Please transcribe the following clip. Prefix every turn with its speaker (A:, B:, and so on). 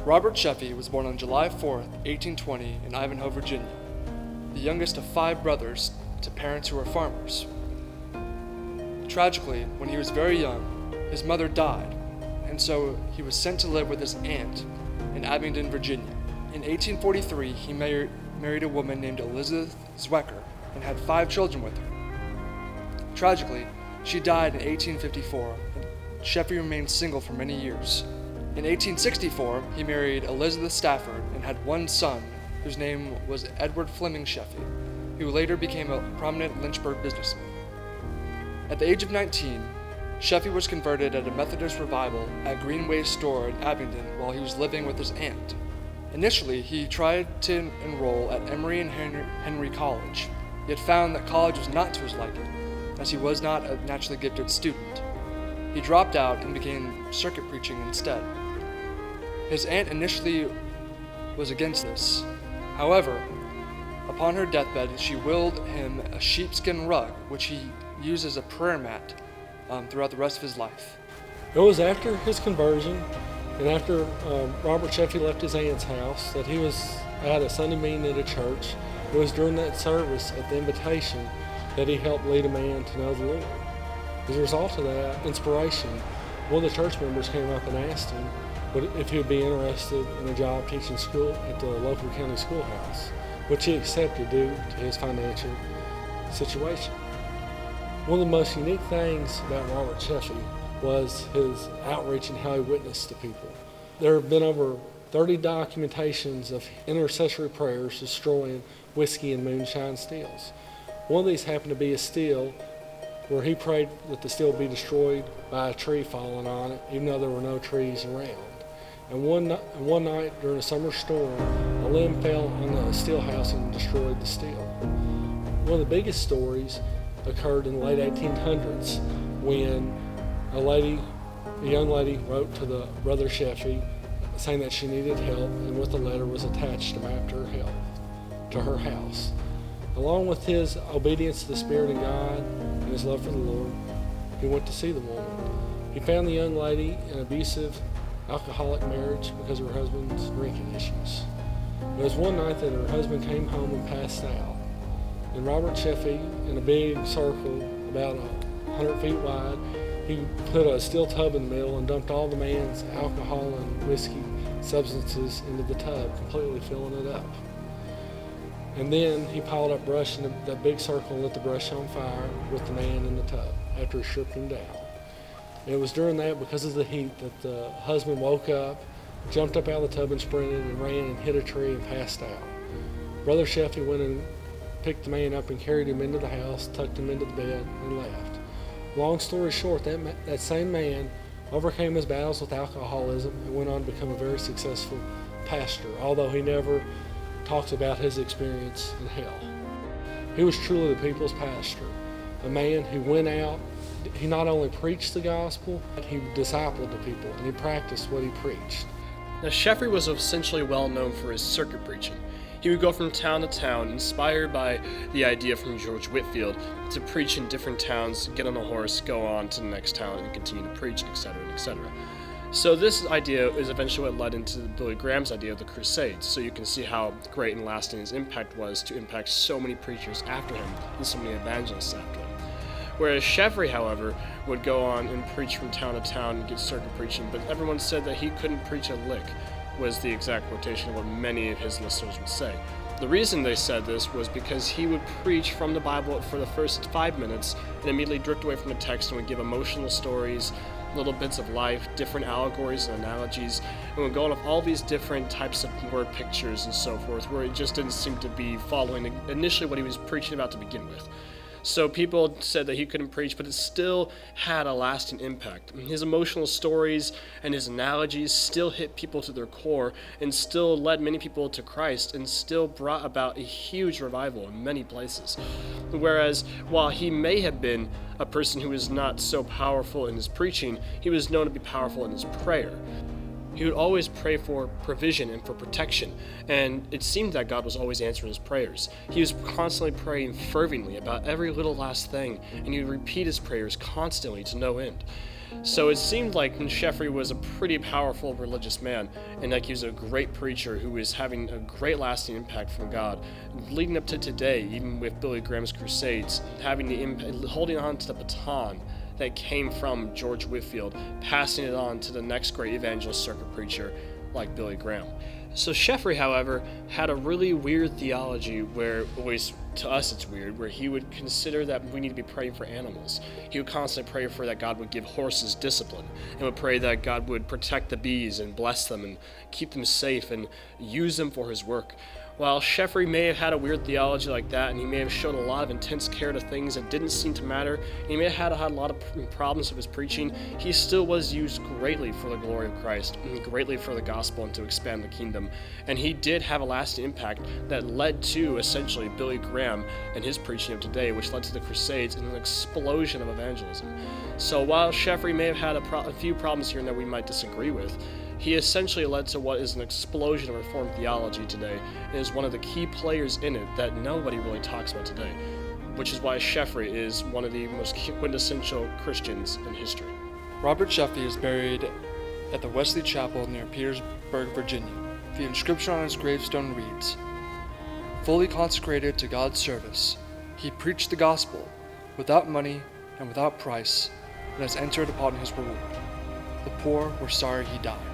A: Robert Sheffey was born on July 4, 1820 in Ivanhoe, Virginia, the youngest of 5 brothers to parents who were farmers. Tragically, when he was very young, his mother died, and so he was sent to live with his aunt in Abingdon, Virginia. In 1843, he married a woman named Elizabeth Zwecker and had 5 children with her. Tragically, she died in 1854, and Sheffey remained single for many years. In 1864, he married Elizabeth Stafford and had 1 son, whose name was Edward Fleming Sheffey, who later became a prominent Lynchburg businessman. At the age of 19, Sheffey was converted at a Methodist revival at Greenway Store in Abingdon while he was living with his aunt. Initially, he tried to enroll at Emory and Henry College, yet found that college was not to his liking, as he was not a naturally gifted student. He dropped out and began circuit preaching instead. His aunt initially was against this. However, upon her deathbed, she willed him a sheepskin rug, which he used as a prayer mat throughout the rest of his life.
B: It was after his conversion and after Robert Sheffey left his aunt's house that he was at a Sunday meeting at a church. It was during that service at the invitation that he helped lead a man to know the Lord. As a result of that inspiration, one of the church members came up and asked him if he would be interested in a job teaching school at the local county schoolhouse, which he accepted due to his financial situation. One of the most unique things about Robert Sheffey was his outreach and how he witnessed to people. There have been over 30 documentations of intercessory prayers destroying whiskey and moonshine stills. One of these happened to be a still where he prayed that the still be destroyed by a tree falling on it, even though there were no trees around. And one night during a summer storm, a limb fell on the still house and destroyed the still. One of the biggest stories occurred in the late 1800s when a young lady wrote to the brother Sheffey saying that she needed help, and with the letter was attached a map to her house. Along with his obedience to the Spirit and God and his love for the Lord, he went to see the woman. He found the young lady in an abusive, alcoholic marriage because of her husband's drinking issues. It was one night that her husband came home and passed out, and Robert Sheffey, in a big circle about 100 feet wide, he put a steel tub in the middle and dumped all the man's alcohol and whiskey substances into the tub, completely filling it up. And then he piled up brush in that big circle and lit the brush on fire with the man in the tub after he stripped him down. And it was during that, because of the heat, that the husband woke up, jumped up out of the tub and sprinted and ran and hit a tree and passed out. Brother Sheffey went and picked the man up and carried him into the house, tucked him into the bed, and left. Long story short, that same man overcame his battles with alcoholism and went on to become a very successful pastor, although he never talks about his experience in hell. He was truly the people's pastor, a man who went out. He not only preached the gospel, but he discipled the people, and he practiced what he preached.
C: Now, Sheffey was essentially well known for his circuit preaching. He would go from town to town, inspired by the idea from George Whitefield to preach in different towns, get on a horse, go on to the next town, and continue to preach, etc., etc. So this idea is eventually what led into Billy Graham's idea of the Crusades. So you can see how great and lasting his impact was to impact so many preachers after him and so many evangelists after him. Whereas Sheffey, however, would go on and preach from town to town and get circuit preaching, but everyone said that he couldn't preach a lick, was the exact quotation of what many of his listeners would say. The reason they said this was because he would preach from the Bible for the first 5 minutes and immediately drift away from the text and would give emotional stories, little bits of life, different allegories and analogies, and would go on with all these different types of word pictures and so forth, where it just didn't seem to be following initially what he was preaching about to begin with. So people said that he couldn't preach, but it still had a lasting impact. His emotional stories and his analogies still hit people to their core and still led many people to Christ and still brought about a huge revival in many places. Whereas while he may have been a person who was not so powerful in his preaching, he was known to be powerful in his prayer. He would always pray for provision and for protection, and it seemed that God was always answering his prayers. He was constantly praying fervently about every little last thing, and he would repeat his prayers constantly to no end. So it seemed like Sheffey was a pretty powerful religious man, and like he was a great preacher who was having a great lasting impact from God, leading up to today, even with Billy Graham's crusades, having the holding on to the baton that came from George Whitefield, passing it on to the next great evangelist circuit preacher like Billy Graham. So Sheffey, however, had a really weird theology where, at least to us it's weird, where he would consider that we need to be praying for animals. He would constantly pray for that God would give horses discipline, and would pray that God would protect the bees and bless them and keep them safe and use them for his work. While Sheffey may have had a weird theology like that, and he may have shown a lot of intense care to things that didn't seem to matter, and he may have had a lot of problems with his preaching, he still was used greatly for the glory of Christ, and greatly for the gospel and to expand the kingdom. And he did have a lasting impact that led to, essentially, Billy Graham and his preaching of today, which led to the Crusades and an explosion of evangelism. So while Sheffey may have had a few problems here and there we might disagree with, he essentially led to what is an explosion of Reformed theology today, and is one of the key players in it that nobody really talks about today, which is why Sheffey is one of the most quintessential Christians in history.
A: Robert Sheffey is buried at the Wesley Chapel near Petersburg, Virginia. The inscription on his gravestone reads, "Fully consecrated to God's service, he preached the gospel without money and without price, and has entered upon his reward. The poor were sorry he died."